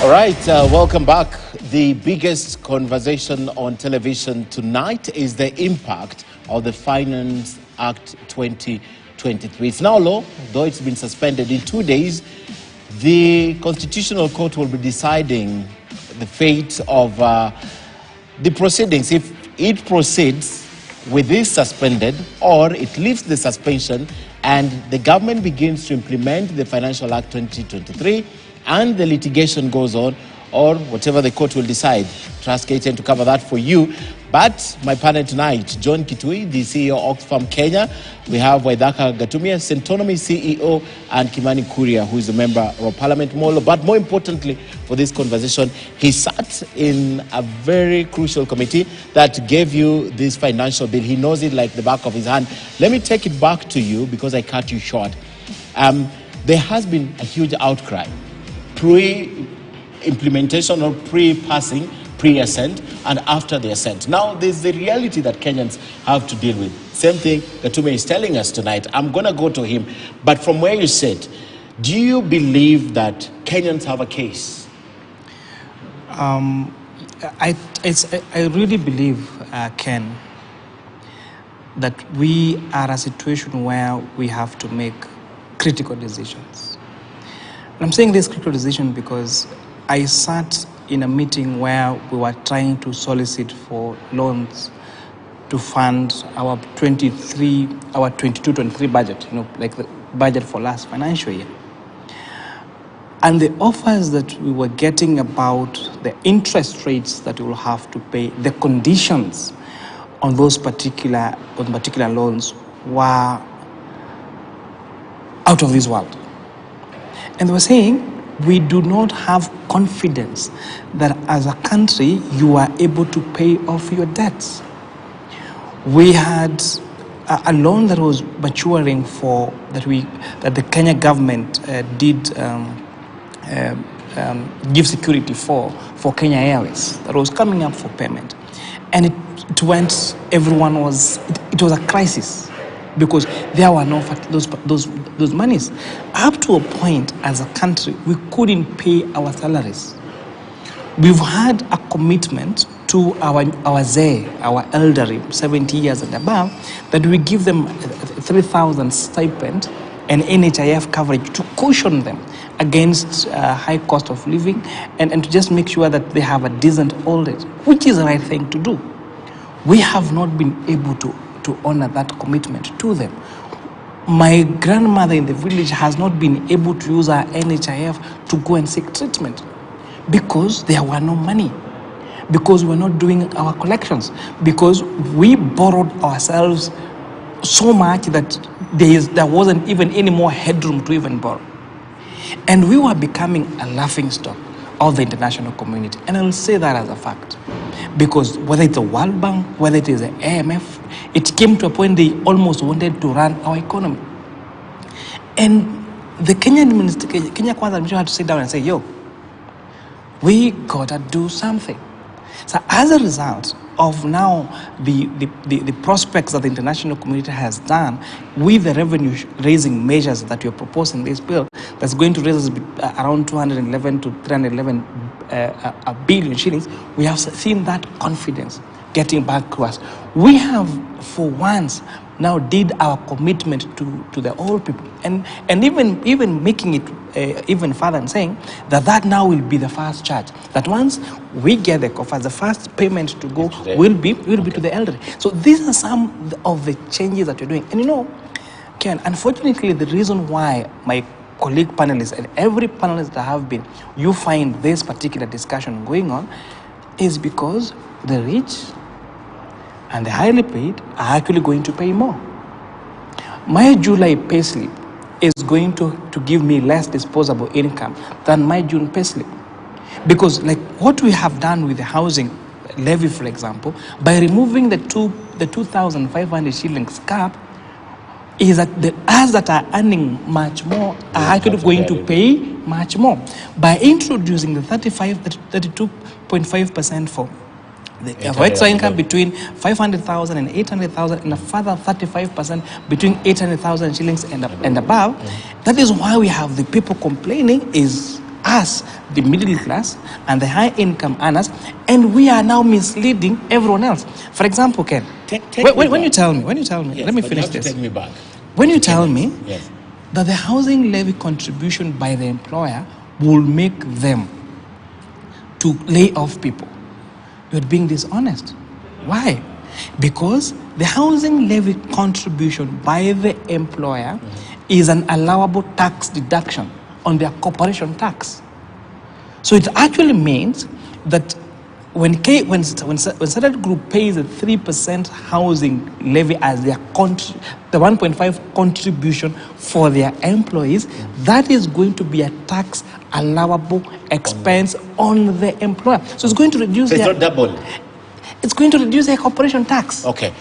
All right, welcome back. The biggest conversation on television tonight is the impact of the Finance Act 2023. It's now law, though it's been suspended in 2 days. The Constitutional Court will be deciding the fate of the proceedings, if it proceeds with this suspended or it lifts the suspension and the government begins to implement the Financial Act 2023 and the litigation goes on, or whatever the court will decide. Trust KTN to cover that for you. But my panel tonight, John Kitui, the CEO of Oxfam Kenya. We have Waithaka Gatumia, Centonomy CEO, and Kimani Kuria, who is a member of Parliament Molo. But more importantly for this conversation, he sat in a very crucial committee that gave you this financial bill. He knows it like the back of his hand. Let me take it back to you because I cut you short. There has been a huge outcry pre-implementation or pre-passing, pre-assent, and after the assent. Now, there's the reality that Kenyans have to deal with. Same thing Gatume is telling us tonight. I'm going to go to him. But from where you sit, do you believe that Kenyans have a case? I really believe, Ken, that we are in a situation where we have to make critical decisions. And I'm saying this critical decision because I sat in a meeting where we were trying to solicit for loans to fund our 22-23 budget, like the budget for last financial year. And the offers that we were getting about the interest rates that we will have to pay, the conditions on those particular loans were out of this world. And they were saying, we do not have confidence that as a country, you are able to pay off your debts. We had a loan that was maturing that the Kenya government did give security for Kenya Airways that was coming up for payment. And it was a crisis because there were no those monies. Up to a point as a country, we couldn't pay our salaries. We've had a commitment to our elderly, 70 years and above, that we give them 3,000 stipend and NHIF coverage to cushion them against high cost of living and to just make sure that they have a decent old age, which is the right thing to do. We have not been able to honor that commitment to them. My grandmother in the village has not been able to use her NHIF to go and seek treatment because there were no money, because we were not doing our collections, because we borrowed ourselves so much that there wasn't even any more headroom to even borrow. And we were becoming a laughingstock of the international community. And I'll say that as a fact. Because whether it's the World Bank, whether it is the IMF, it came to a point they almost wanted to run our economy. And the Kenya Kwanza administration had to sit down and say, we gotta do something. So as a result of now the prospects that the international community has done with the revenue raising measures that you're proposing this bill, that's going to raise us around 211 to 311 a billion shillings, we have seen that confidence getting back to us. We have, for once, now did our commitment to the old people, and even making it even further and saying that now will be the first charge. That once we get the coffers, the first payment to go will be to the elderly. So these are some of the changes that you're doing. And Ken, unfortunately, the reason why my colleague panelists and every panelist that have been, you find this particular discussion going on, is because the rich and the highly paid are actually going to pay more. My July payslip is going to give me less disposable income than my June payslip. Because like what we have done with the housing levy, for example, by removing the 2,500 shillings cap, is that the us that are earning much more are actually going to pay much more. By introducing the 32.5% for the extra income between 500,000 and 800,000, and a further 35% between 800,000 shillings and above, that is why we have the people complaining is us, the middle class and the high income earners, and we are now misleading everyone else. For example, Ken, when you tell me, Yes, let me but you finish have to this. take me back. When you tell me Yes. that the housing levy contribution by the employer will make them to lay off people, you're being dishonest. Why? Because the housing levy contribution by the employer is an allowable tax deduction on their corporation tax. So it actually means that when Standard Group pays a 3% housing levy as their the 1.5 contribution for their employees, that is going to be a tax allowable expense on the employer. So it's going to reduce So it's not double. It's going to reduce their corporation tax. Okay.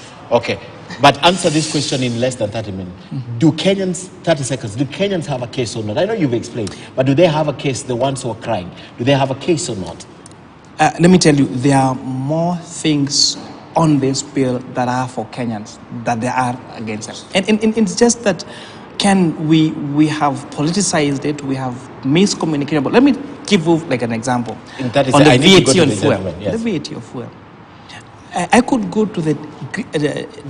But answer this question in less than 30 minutes. Do Kenyans, 30 seconds, do Kenyans have a case or not? I know you've explained, but do they have a case, the ones who are crying? Do they have a case or not? Let me tell you, there are more things on this bill that are for Kenyans than there are against them. And it's just that we have politicized it, we have miscommunicated. But let me give you like an example. In 30 on the I need to go VAT to on the fuel. gentleman, yes. The VAT on fuel. I could go to the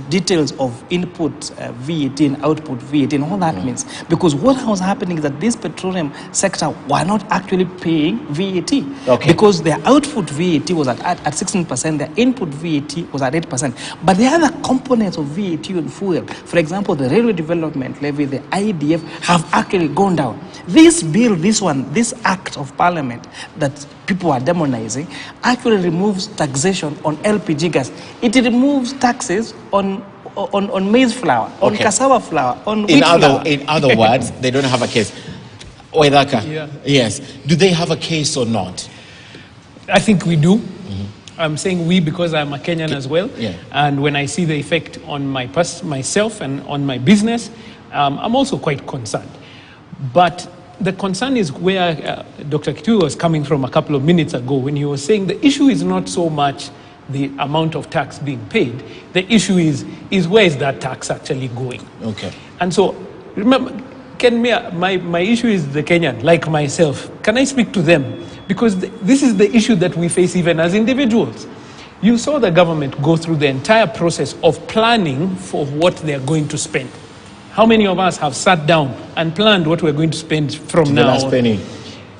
details of input VAT and output VAT and all that means. Because what was happening is that this petroleum sector were not actually paying VAT. Okay. Because their output VAT was at 16%, their input VAT was at 8%. But the other components of VAT on fuel, for example, the railway development levy, the IDF, have actually gone down. This bill, this act of parliament that people are demonizing, actually removes taxation on LPG gas. It removes taxes on maize flour, on cassava flour, on wheat flour. In other words, they don't have a case. Oedaka, Yeah. yes. Do they have a case or not? I think we do. I'm saying we because I'm a Kenyan as well. Yeah. And when I see the effect on myself and on my business, I'm also quite concerned. But the concern is where Dr. Kitui was coming from a couple of minutes ago when he was saying the issue is not so much the amount of tax being paid. The issue is where is that tax actually going? Okay. And so, remember, my issue is the Kenyan, like myself. Can I speak to them? Because this is the issue that we face even as individuals. You saw the government go through the entire process of planning for what they're going to spend. How many of us have sat down and planned what we're going to spend from now The last on? penny.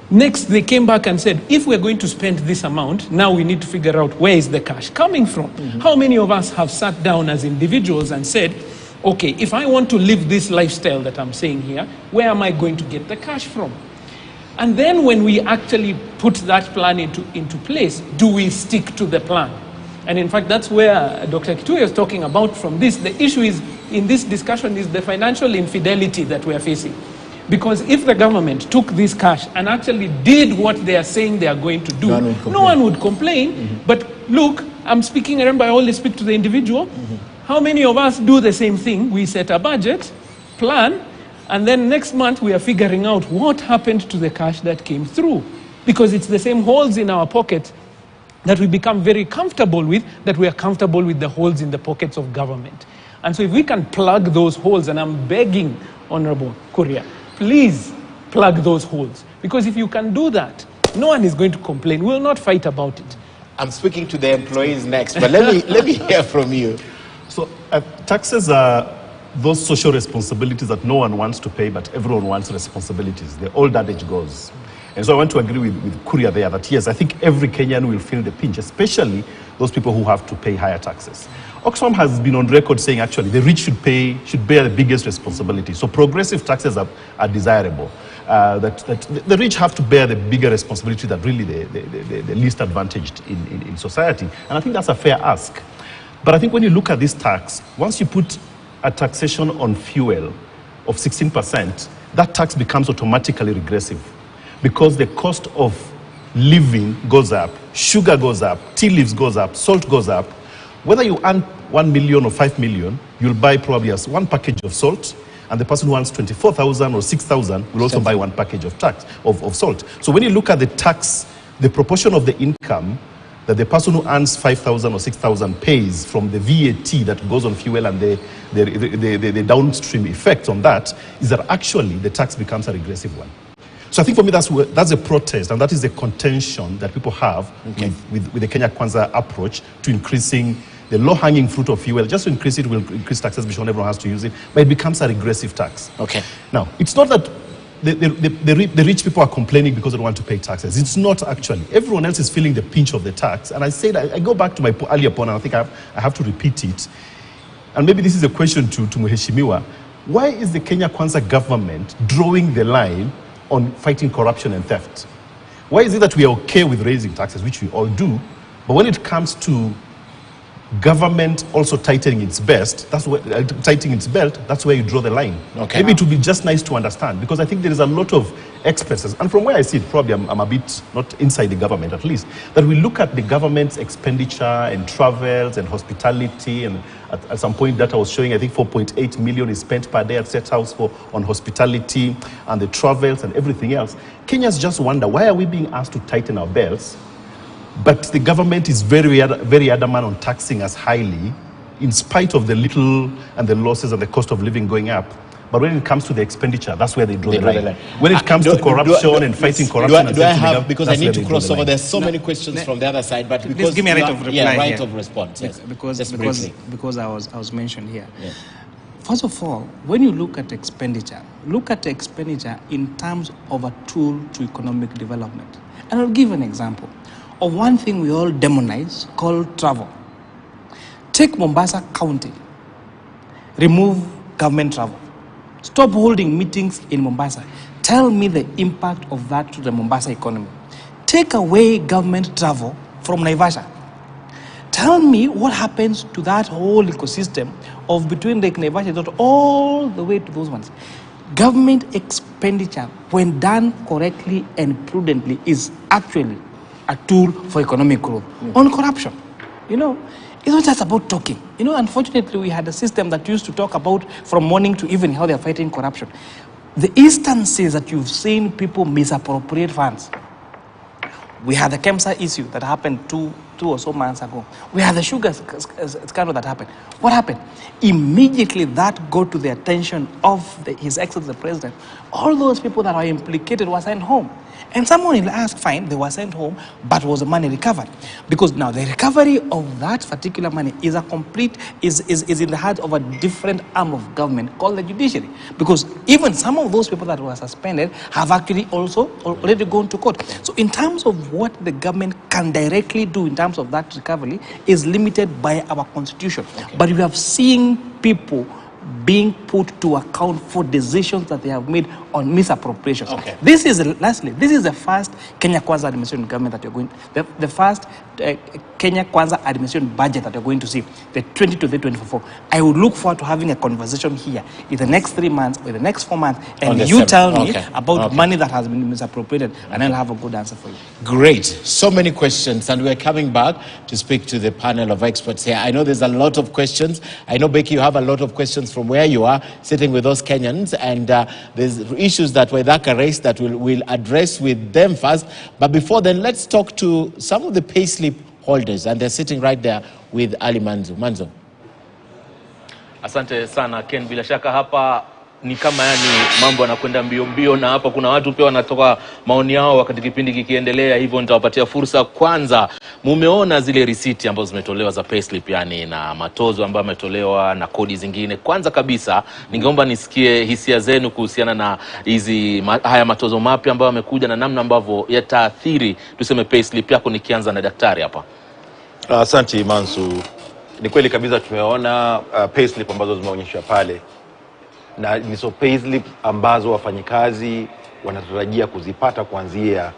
Next, they came back and said, if we're going to spend this amount, now we need to figure out where is the cash coming from. How many of us have sat down as individuals and said, okay, if I want to live this lifestyle that I'm saying here, where am I going to get the cash from? And then when we actually put that plan into place, do we stick to the plan? And in fact, that's where Dr. Kitui is talking about from this. The issue is, in this discussion, is the financial infidelity that we are facing. Because if the government took this cash and actually did what they are saying they are going to do, no one would complain. But look, I'm speaking, remember I always speak to the individual. How many of us do the same thing? We set a budget, plan, and then next month we are figuring out what happened to the cash that came through. Because it's the same holes in our pockets that we become very comfortable with, that we are comfortable with the holes in the pockets of government. And so if we can plug those holes, and I'm begging Honorable Kuria, please plug those holes. Because if you can do that, no one is going to complain. We'll not fight about it. I'm speaking to the employees next, but let me hear from you. So taxes are those social responsibilities that no one wants to pay, but everyone wants responsibilities. The old adage goes. And so I want to agree with Kuria there that yes, I think every Kenyan will feel the pinch, especially those people who have to pay higher taxes. Oxfam has been on record saying actually the rich should bear the biggest responsibility. So progressive taxes are desirable. That the rich have to bear the bigger responsibility than really the least advantaged in society. And I think that's a fair ask. But I think when you look at this tax, once you put a taxation on fuel of 16%, that tax becomes automatically regressive because the cost of living goes up, sugar goes up, tea leaves goes up, salt goes up. Whether you earn 1 million or 5 million, you'll buy probably as one package of salt, and the person who earns 24,000 or 6,000 will also buy one package of salt. So when you look at the tax, the proportion of the income that the person who earns 5,000 or 6,000 pays from the VAT that goes on fuel and the downstream effect on that is that actually the tax becomes a regressive one. So I think for me that's a protest, and that is a contention that people have with the Kenya Kwanza approach to increasing the low-hanging fruit of fuel. Just to increase it will increase taxes because everyone has to use it, but it becomes a regressive tax. Okay. Now, it's not that the rich people are complaining because they don't want to pay taxes. It's not actually. Everyone else is feeling the pinch of the tax. And I said, I go back to my earlier point, and I think I have to repeat it. And maybe this is a question to Mheshimiwa. Why is the Kenya Kwanza government drawing the line on fighting corruption and theft? Why is it that we are okay with raising taxes, which we all do, but when it comes to government also tightening its belt, that's where you draw the line. Okay. Maybe it would be just nice to understand, because I think there is a lot of experts, and from where I see it, probably I'm a bit not inside the government at least, that we look at the government's expenditure and travels and hospitality, and at some point that I was showing, I think 4.8 million is spent per day at State House on hospitality and the travels and everything else. Kenyans just wonder, why are we being asked to tighten our belts, but the government is very adamant on taxing us highly, in spite of the little and the losses and the cost of living going up. But when it comes to the expenditure, that's where they draw the line. When it comes to corruption and fighting corruption, because I need to cross over. There's so many questions from the other side, but because give me a right of reply. Yeah, right of response. Yes. Because I was mentioned here. Yeah. First of all, when you look at expenditure in terms of a tool to economic development. And I'll give an example of one thing we all demonize called travel. Take Mombasa County. Remove government travel. Stop holding meetings in Mombasa. Tell me the impact of that to the Mombasa economy. Take away government travel from Naivasha. Tell me what happens to that whole ecosystem of between Lake Naivasha all the way to those ones. Government expenditure, when done correctly and prudently, is actually a tool for economic growth. On corruption, it's not just about talking. Unfortunately, we had a system that used to talk about from morning to evening how they're fighting corruption. The instances that you've seen people misappropriate funds. We had the KEMSA issue that happened two or so months ago. We had the sugar scandal that happened. What happened? Immediately that got to the attention of His Excellency the President. All those people that are implicated were sent home. And someone will ask, fine, they were sent home, but was the money recovered? Because now the recovery of that particular money is is in the hands of a different arm of government called the judiciary. Because even some of those people that were suspended have actually also already gone to court. So in terms of what the government can directly do in terms of that recovery is limited by our constitution. Okay. But we have seen people being put to account for decisions that they have made on misappropriations. Okay. This is the first Kenya Kwanza administration government that you're going, the first Kenya Kwanza administration budget that you're going to see, the 2023-2024. I would look forward to having a conversation here in the next 3 months or the next 4 months, and you tell me about money that has been misappropriated, and I'll have a good answer for you. Great. So many questions, and we're coming back to speak to the panel of experts here. I know there's a lot of questions. I know, Becky, you have a lot of questions from where you are, sitting with those Kenyans, and there's issues that Waithaka raised that we'll address with them first. But before then, let's talk to some of the payslip holders, and they're sitting right there with Ali Manzo. Manzo. Asante sana Ken, bila shaka hapa ni kama mambo yanakwenda mbio, na hapa kuna watu pia wanatoka maoni yao wakati kipindi kikiendelea, hivyo nitawapatia fursa. Kwanza, mumeona zile risiti ambazo zimetolewa za payslip, na matozo ambayo yametolewa na kodi zingine. Kwanza kabisa ningeomba nisikie hisia zenu kuhusiana na haya matozo mapya ambayo yamekuja na namna ambavyo yataathiri tuseme payslip yako, nikianza na daktari hapa. Asante Mansu. Ni kweli kabisa tumeona payslip ambazo zimeonyeshwa pale, na niso payslip ambazo wafanyikazi wanatarajia kuzipata kuanzia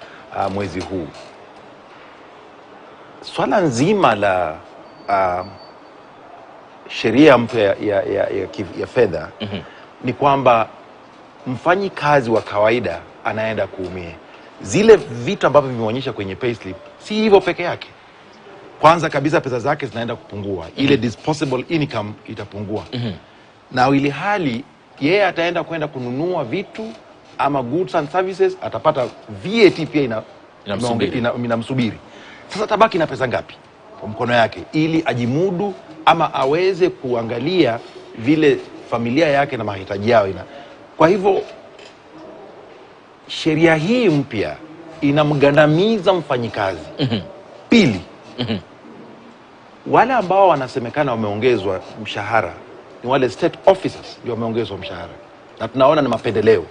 mwezi huu. Swala nzima la sheria mpya ya fedha ni kwamba mfanyikazi wa kawaida anaenda kuumia. Zile vitu ambavyo vimeonyesha kwenye payslip si hivyo peke yake. Kwanza kabisa pesa zake zinaenda kupungua. Ile disposable income itapungua. Na ili hali yeye ataenda kwenda kununua vitu ama goods and services, atapata VAT pia inamsubiri. Sasa tabaki na pesa ngapi kwa mkono yake ili ajimudu ama aweze kuangalia vile familia yake na mahitaji yao Kwa hivyo sheria hii mpya inamgandamiza mfanyikazi. Pili, wale ambao wanasemekana wameongezwa mshahara ni wale state officers ndio wameongezwa mshahara, na tunaona ni mapendeleo.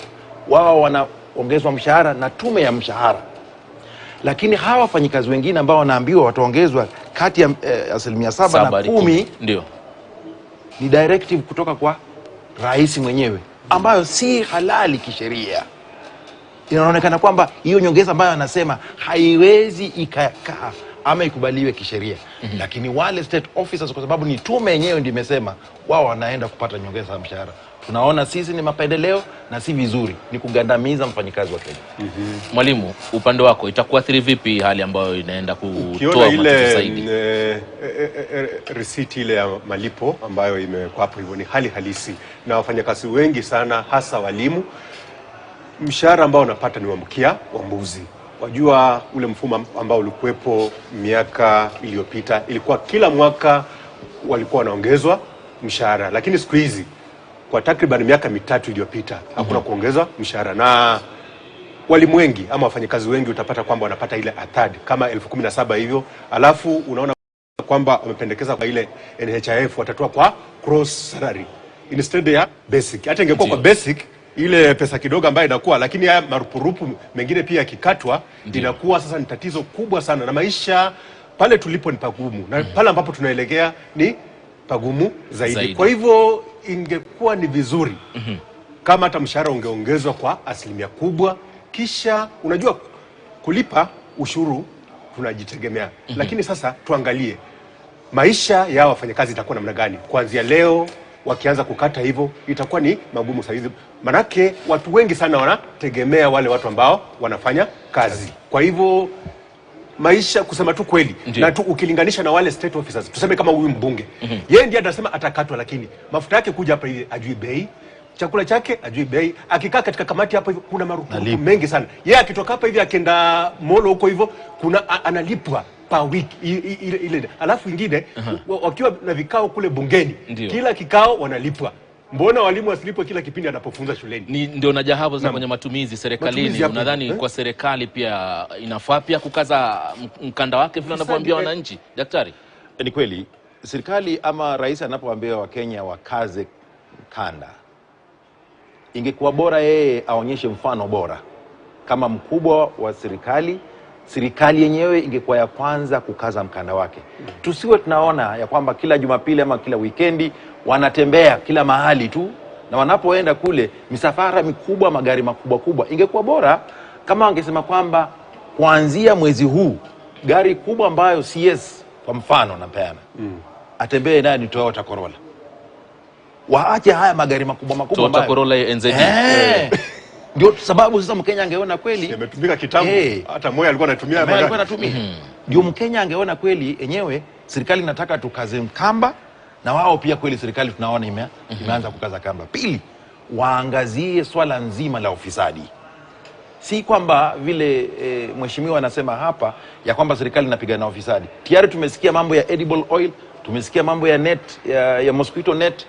Wao wanaongezwa mshahara na tume ya mshahara, lakini hawa wafanyikazi wengine ambao wanaambiwa wataongezwa kati ya 7 na 10 ndio ni directive kutoka kwa rais mwenyewe, ambayo si halali kisheria. Inaonekana kwamba hiyo nyongeza ambayo anasema haiwezi ikakaa ama ikubaliwe kisheria. Lakini wale state officers, kwa sababu ni tume yenyewe ndio imesema, wao wanaenda kupata nyongeza ya mshahara. Tunaona sisi ni mapendeleo na si vizuri, ni kugandamiza mfanyikazi wa Kenya. Mwalimu, upande wako itakuathiri vipi hali ambayo inaenda kutoa matatizo zaidi? Receipt ile ya malipo ambayo imekuwa hapo hivyo ni hali halisi, na wafanyakazi wengi sana hasa walimu, mshahara ambao wanapata ni wa mkia wa mbuzi. Wajua ule mfumo ambao ulikuwepo miaka iliyopita, ilikuwa kila mwaka walikuwa wanaongezwa mshahara, lakini siku hizi kwa takriban miaka 3 iliyopita hakuna kuongezwa mshahara, na walimu wengi ama wafanyakazi wengi utapata kwamba wanapata ile athad kama 17,000 hivyo, alafu unaona kwamba wamependekeza kwa ile NHIF watatoa kwa cross salary instead ya basic. Hata ingekuwa kwa basic ile pesa kidogo ambayo inakuwa, lakini haya marupurupu mengine pia yakikatwa inakuwa sasa ni tatizo kubwa sana, na maisha pale tulipo ni pagumu, na pale ambapo tunaelekea ni pagumu zaidi. Kwa hivyo ingekuwa ni vizuri kama hata mshahara ungeongezwa kwa 1% kubwa, kisha unajua kulipa ushuru tunajitegemea. Lakini sasa tuangalie maisha ya wafanyakazi itakuwa namna gani kuanzia leo. Wakianza kukata hivyo itakuwa ni magumu saizi, manake watu wengi sana wanategemea wale watu ambao wanafanya kazi. Kwa hivyo maisha, kusema tu kweli, na tu ukilinganisha na wale state officers, tuseme kama huyu mbunge, yeye ndiye anasema atakatwa, lakini mafuta yake kuja hapa hivi ajui bei, chakula chake ajui bei, akikaa katika kamati hapa hivi kuna marupurupu mengi sana. Yeye akitoka hapa hivi akienda molo huko hivyo kuna analipwa per week ile. Alafu ingine wakiwa na vikao kule bungeni, kila kikao wanalipwa. Mbona walimu wasilipwe kila kipindi anapofunza shuleni? Ndio naja hapo sasa kwenye matumizi serikalini. Unadhani kwa serikali pia inafaa pia kukaza mkanda wake vile anavyoambia wananchi? Daktari, ni kweli serikali ama rais anapoambia Wakenya wakaze kanda, ingekuwa bora yeye aonyeshe mfano bora kama mkubwa wa serikali. Serikali yenyewe ingekuwa ya kwanza kukaza mkanda wake. Tusiwe tunaona ya kwamba kila Jumapili ama kila wikendi wanatembea kila mahali tu, na wanapoenda kule misafara mikubwa, magari makubwa. Ingekuwa bora kama wangesema kwamba kuanzia mwezi huu gari kubwa ambayo CS kwa mfano napeana atembee nayo ni Toyota Corolla. Waache haya magari makubwa Toyota Corolla NZD. Ndio sababu sasa Mkenya angeona kweli imetumika kitambo. Hata Moi alikuwa anatumia ndio Mkenya angeona kweli enyewe serikali inataka tukaze kamba, na wao pia kweli serikali tunaona imeanza kukaza kamba. Pili, waangazie swala nzima la ufisadi. Si kwamba vile mheshimiwa anasema hapa ya kwamba serikali inapigana na ufisadi. Tayari tumesikia mambo ya edible oil, tumesikia mambo ya net ya mosquito net.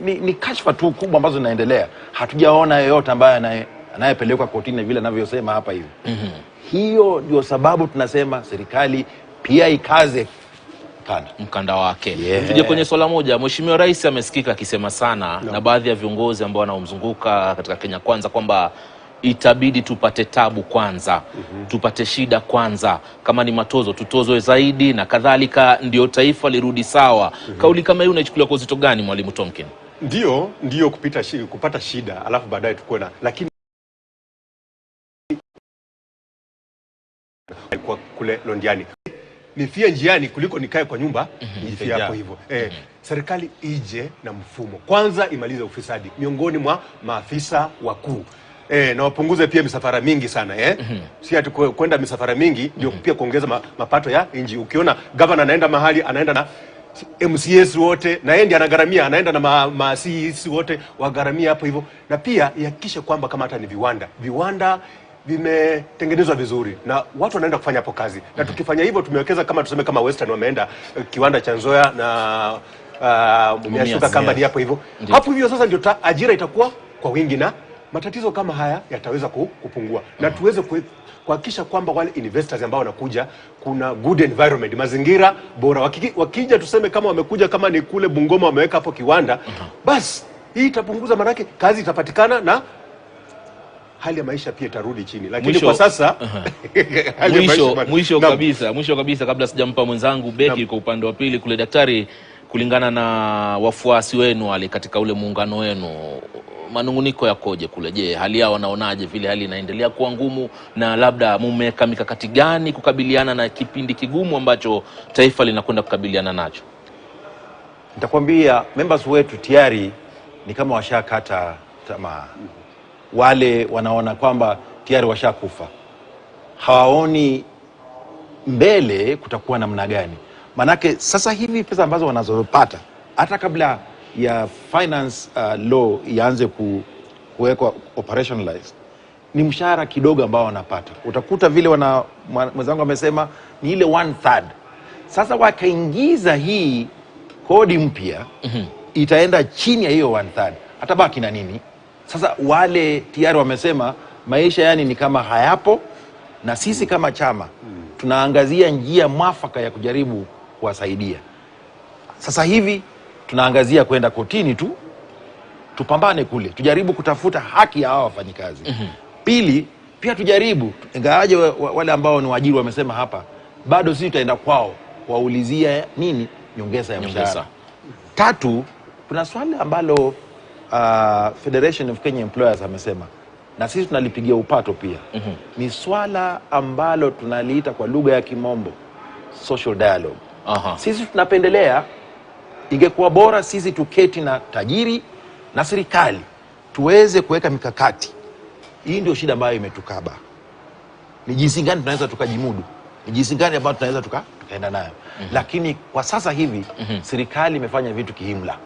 Ni kashfa tu kubwa ambazo zinaendelea. Hatujaona yoyote ambaye anayepelekwa kotini vile anavyosema hapa hivi. Hiyo ndio sababu tunasema serikali pia ikaze mkanda wake. Tuje kwenye swala moja. Mheshimiwa Rais amesikika akisema sana na baadhi ya viongozi ambao wanaomzunguka katika Kenya Kwanza kwamba itabidi tupate tabu kwanza, tupate shida kwanza, kama ni matozo tutozwe zaidi na kadhalika, ndio taifa lirudi sawa. Kauli kama hiyo unaichukulia kwa uzito gani, Mwalimu Tomkin? Ndio kupata shida alafu baadaye tukue na, lakini kwa kule Londiani nifie njiani kuliko nikae kwa nyumba nifie hapo hivyo. Serikali ije na mfumo kwanza, imalize ufisadi miongoni mwa maafisa wakuu. Na wapunguze pia misafara mingi sana si ati kwenda misafara mingi ndio pia kuongeza mapato ya nchi. Ukiona governor anaenda mahali, anaenda na MCS wote, na yeye ndiye anagharamia, anaenda na CEs wote wagharamia hapo hivyo. Na pia ihakikishe kwamba kama hata ni viwanda vimetengenezwa vizuri na watu wanaenda kufanya hapo kazi. Na tukifanya hivyo tumewekeza, kama tuseme kama Western wameenda kiwanda cha Nzoia na Mumias Company hapo hivyo. Hapo hivyo sasa ndio ajira itakuwa kwa wingi na matatizo kama haya yataweza kupungua na tuweze kuhakikisha kwamba wale investors ambao wanakuja kuna good environment, mazingira bora. Wakija tuseme kama wamekuja kama ni kule Bungoma wameweka hapo kiwanda, basi hii itapunguza, manake kazi itapatikana na hali ya maisha pia itarudi chini. Lakini kwa sasa mwisho kabisa kabla sijampa mwenzangu Becky kwa upande wa pili kule, daktari, kulingana na wafuasi wenu wale katika ule muungano wenu, manunguniko yakoje kule? Je, hali yao wanaonaje vile hali inaendelea kuwa ngumu, na labda mmeweka mikakati gani kukabiliana na kipindi kigumu ambacho taifa linakwenda kukabiliana nacho? Nitakwambia members wetu tayari ni kama washakata tamaa. Wale wanaona kwamba tayari washakufa, hawaoni mbele kutakuwa namna gani. Manake sasa hivi pesa ambazo wanazopata hata kabla ya finance law ianze kuwekwa operationalized, ni mshahara kidogo ambao wanapata. Utakuta vile mwenzangu amesema ni ile 1/3. Sasa wakaingiza hii kodi mpya, itaenda chini ya hiyo 1/3. Hata baki na nini? Sasa wale tayari wamesema maisha yani ni kama hayapo, na sisi kama chama tunaangazia njia mwafaka ya kujaribu kuwasaidia. Sasa hivi tunaangazia kwenda kotini tupambane kule, tujaribu kutafuta haki ya hao wafanyikazi. Pili, pia tujaribu, ingawaje wale ambao ni waajiri wamesema hapa, bado sisi tutaenda kwao waulizia nini nyongeza ya mshahara. Tatu, kuna swali ambalo Federation of Kenya Employers amesema, na sisi tunalipigia upato pia. Ni swala ambalo tunaliita kwa lugha ya Kimombo social dialogue. Sisi tunapendelea, ingekuwa bora sisi tuketi na tajiri na serikali tuweze kuweka mikakati. Hii ndio shida ambayo imetukaba. Ni jinsi gani tunaweza tukajimudu, ni jinsi gani ambayo tunaweza tukaenda nayo. Lakini kwa sasa hivi serikali imefanya vitu kihimla.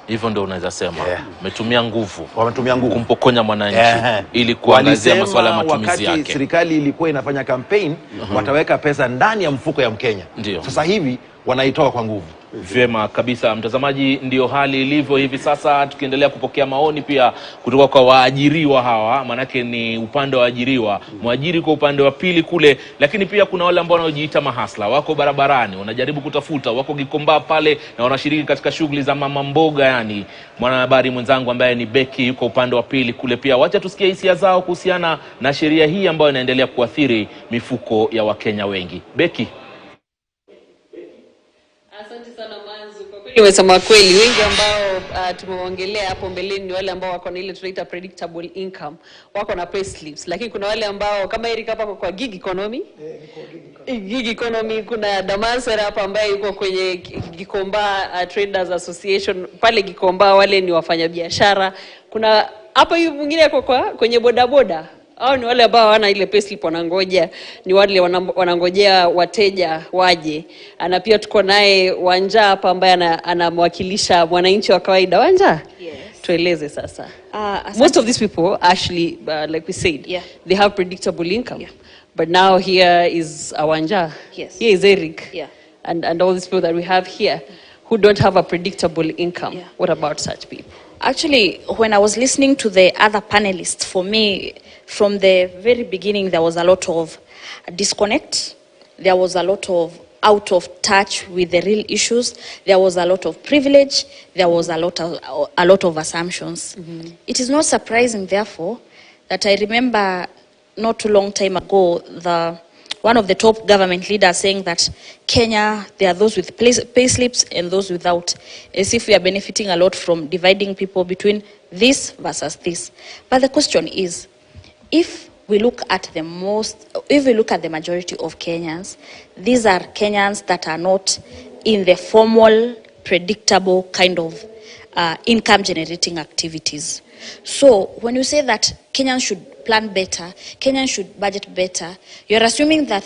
Hivyo ndio unaweza sema wametumia nguvu kumpokonya mwananchi ili kuangazia masuala ya matumizi yake. Wakati serikali ilikuwa inafanya campaign, wataweka pesa ndani ya mfuko ya Mkenya. Sasa hivi wanaitoa kwa nguvu. Vyema kabisa, mtazamaji, ndio hali ilivyo hivi sasa. Tukiendelea kupokea maoni pia kutoka kwa waajiriwa hawa, manake ni upande wa waajiriwa, mwajiri kwa upande wa pili kule, lakini pia kuna wale ambao wanaojiita mahasla, wako barabarani, wanajaribu kutafuta, wako Gikomba pale na wanashiriki katika shughuli za mama mboga. Yani mwanahabari mwenzangu ambaye ni Becky yuko upande wa pili kule pia. Wacha tusikie hisia zao kuhusiana na sheria hii ambayo inaendelea kuathiri mifuko ya Wakenya wengi. Becky. Asante sana Manzu. Kwa kweli umesema kweli, wengi ambao tumeongelea hapo mbeleni ni wale ambao wako na ile tunaita predictable income, wako na pay slips. Lakini kuna wale ambao kama Eric hapa kwa gig economy, gig economy, kuna Damansera hapa ambaye yuko kwenye Gikomba Traders Association pale Gikomba, wale ni wafanyabiashara. Kuna hapa hivi mwingine yuko kwenye bodaboda. Hao ni wale ambao hawana ile payslip, wanangoja, ni wale wanangojea wateja waje. Na pia tuko naye Wanja hapa ambaye anamwakilisha mwananchi wa kawaida. Wanja, tueleze sasa. Most of these people actually like we said, they have predictable income. But now here is Wanja. Here is Eric. And all these people that we have here who don't have a predictable income. What about such people? Actually, when I was listening to the other panelists, for me, from the very beginning, there was a lot of disconnect. There was a lot of out of touch with the real issues. There was a lot of privilege. There was a lot of assumptions. It is not surprising, therefore, that I remember not too long time ago, one of the top government leaders saying that Kenya, there are those with pay slips and those without, as if we are benefiting a lot from dividing people between this versus this. But the question is, if we look at the majority of Kenyans, these are Kenyans that are not in the formal, predictable kind of income generating activities. So when you say that Kenyans should plan better, Kenyans should budget better, you're assuming that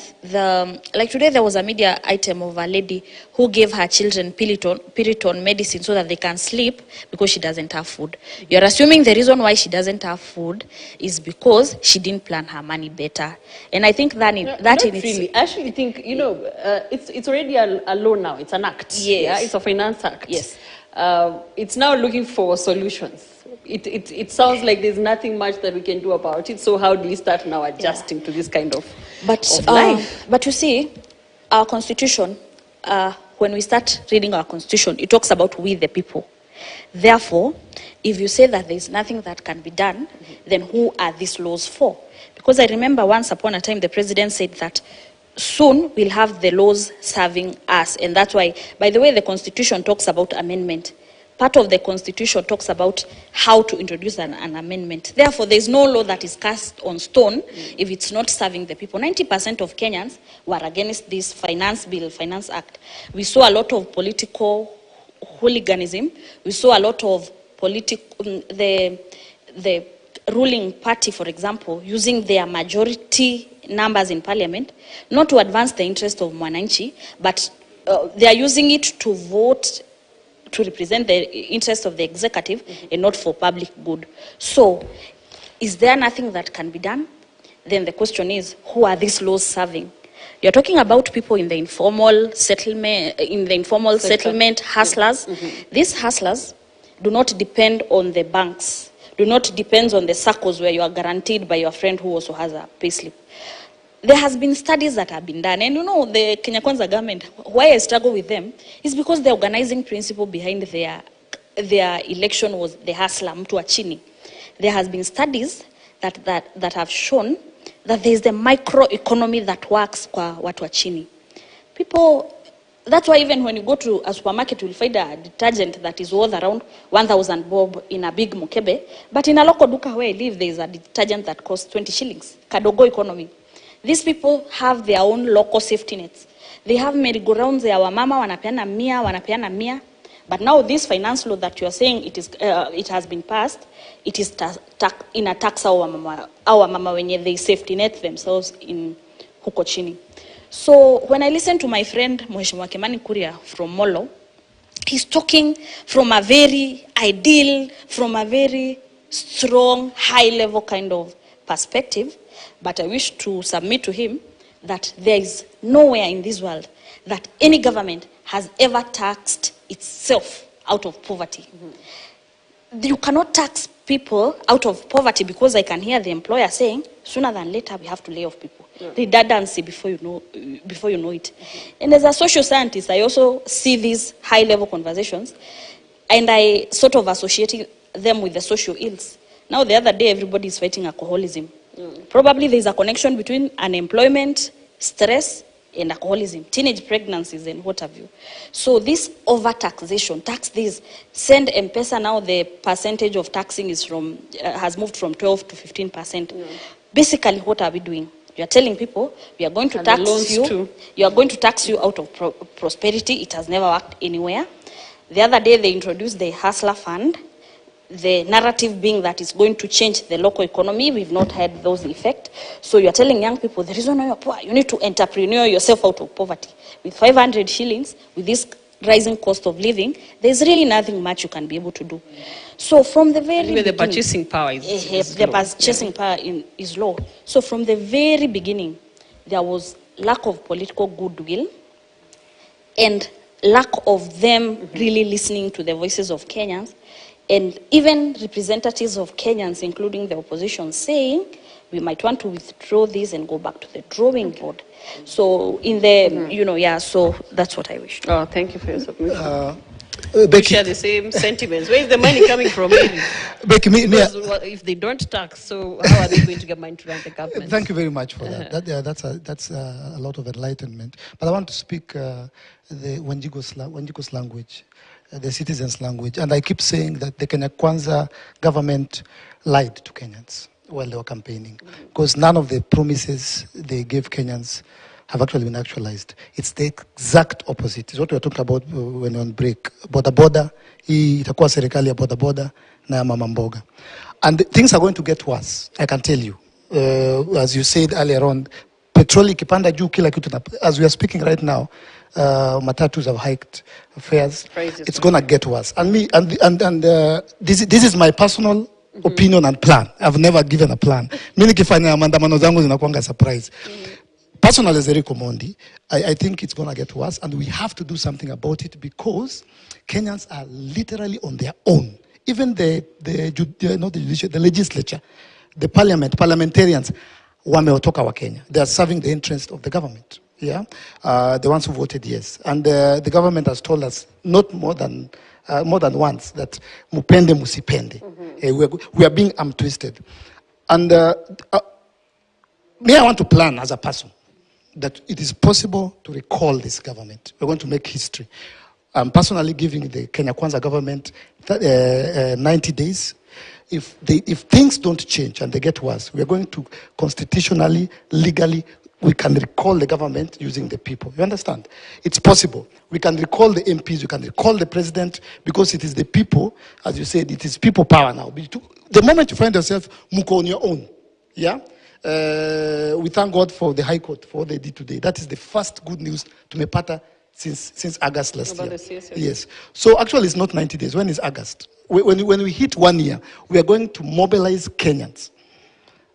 like today there was a media item of a lady who gave her children Piriton medicine so that they can sleep because she doesn't have food. You're assuming the reason why she doesn't have food is because she didn't plan her money better. And I think that not really. I actually think, it's already a law now. It's an act. Yes. Yeah? It's a finance act. Yes. It's now looking for solutions. it sounds like there's nothing much that we can do about it. So how do we start now adjusting to this kind of life? But you see, our constitution, when we start reading our constitution, it talks about we the people. Therefore, if you say that there's nothing that can be done, then who are these laws for? Because I remember once upon a time the president said that soon we'll have the laws serving us. And that's why, by the way, the constitution talks about amendment. Part of the constitution talks about how to introduce an amendment. Therefore, there's no law that is cast on stone if it's not serving the people. 90% of Kenyans were against this finance bill, finance act. We saw a lot of political hooliganism. We saw a lot of the ruling party, for example, using their majority numbers in parliament, not to advance the interest of Mwananchi, but they are using it to vote to represent the interest of the executive and not for public good. So, is there nothing that can be done? Then the question is, who are these laws serving? You're talking about people in the informal settlement, hustlers. These hustlers do not depend on the banks, do not depend on the circles where you are guaranteed by your friend who also has a payslip. There has been studies that have been done, and you know, the Kenya Kwanza government, why I struggle with them is because the organizing principle behind their election was the hustler, mtu wa chini. There has been studies that have shown that there is the microeconomy that works kwa watu wa chini. People, that's why even when you go to a supermarket, you'll find a detergent that is worth around 1,000 bob in a big mukebe, but in a local duka where I live, there is a detergent that costs 20 shillings. Kadogo economy. These people have their own local safety nets. They have merry-go-rounds there, wamama wanapeana mia. But now this finance law that you are saying it has been passed, it is in a tax our mama when they safety net themselves in huko chini. So when I listen to my friend Mheshimiwa Kimani Kuria from Molo, he's talking from a very ideal, from a very strong, high-level kind of perspective. But I wish to submit to him that there is nowhere in this world that any government has ever taxed itself out of poverty. You cannot tax people out of poverty because I can hear the employer saying, sooner than later we have to lay off people. Redundancy before you know it. And as a social scientist, I also see these high-level conversations, and I sort of associate them with the social ills. Now, the other day, everybody is fighting alcoholism. Probably there is a connection between unemployment, stress, and alcoholism, teenage pregnancies, and what have you. So this over-taxation, tax this, send M-Pesa now, the percentage of taxing is has moved from 12 to 15%. Basically, what are we doing? You are telling people, we are going to tax you. You are going to tax you out of prosperity. It has never worked anywhere. The other day, they introduced the Hustler Fund. The narrative being that it's going to change the local economy. We've not had those effects. So you're telling young people, the reason why you're poor, you need to entrepreneur yourself out of poverty. With 500 shillings, with this rising cost of living, there's really nothing much you can be able to do. So from the very beginning, the purchasing power is low. So from the very beginning, there was lack of political goodwill and lack of them really listening to the voices of Kenyans. And even representatives of Kenyans, including the opposition, saying we might want to withdraw this and go back to the drawing board. So in the, so that's what I wish. Oh, thank you for your submission. We share the same sentiments. Where is the money coming from? Becky, if they don't tax, so how are they going to get money to run the government? Thank you very much for that. That's a lot of enlightenment. But I want to speak the Wanjiko's language. The citizens' language. And I keep saying that the Kenya Kwanza government lied to Kenyans while they were campaigning. Because none of the promises they gave Kenyans have actually been actualized. It's the exact opposite. It's what we were talking about when we were on break. Boda, itakuwa serikali ya boda na mama mboga. And things are going to get worse, I can tell you. As you said earlier on, petrol ikipanda juu kila kitu. As we are speaking right now, matatus have hiked fares. It's going to get worse. And this is my personal opinion and plan. I've never given a plan. Mimi nikifanya maandamano zangu zinakuanga surprise. Personally, as Eric Omondi, I think it's going to get worse, and we have to do something about it because Kenyans are literally on their own even not the judiciary, the legislature, the parliamentarians, wameotoka wa Kenya. They are serving the interest of the government. Yeah, the ones who voted yes, and the government has told us not more than once that mupende musipende. We are being arm twisted, and me, I want to plan as a person that it is possible to recall this government. We're going to make history. I'm personally giving the Kenya Kwanza government 90 days. If things don't change and they get worse, we are going to constitutionally, legally, we can recall the government using the people. You understand? It's possible. We can recall the MPs, we can recall the president, because it is the people, as you said, it is people power now. The moment you find yourself, muko on your own. Yeah? We thank God for the High Court, for what they did today. That is the first good news to Mepata since August last year. Yes. So actually it's not 90 days. When is August? When we hit 1 year, we are going to mobilize Kenyans.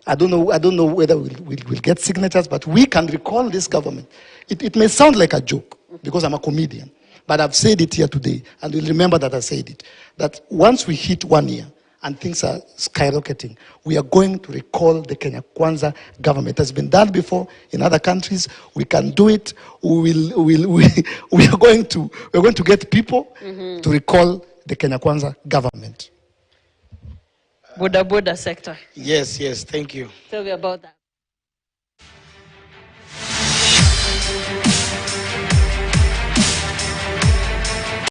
I don't know whether we'll get signatures, but we can recall this government. It may sound like a joke because I'm a comedian, but I've said it here today, and you'll remember that I said it, that once we hit 1 year and things are skyrocketing, we are going to recall the Kenya Kwanza government. It has been done before in other countries. We can do it. We are going to get people to recall the Kenya Kwanza government. Boda sector. Yes, thank you. Tell me about that.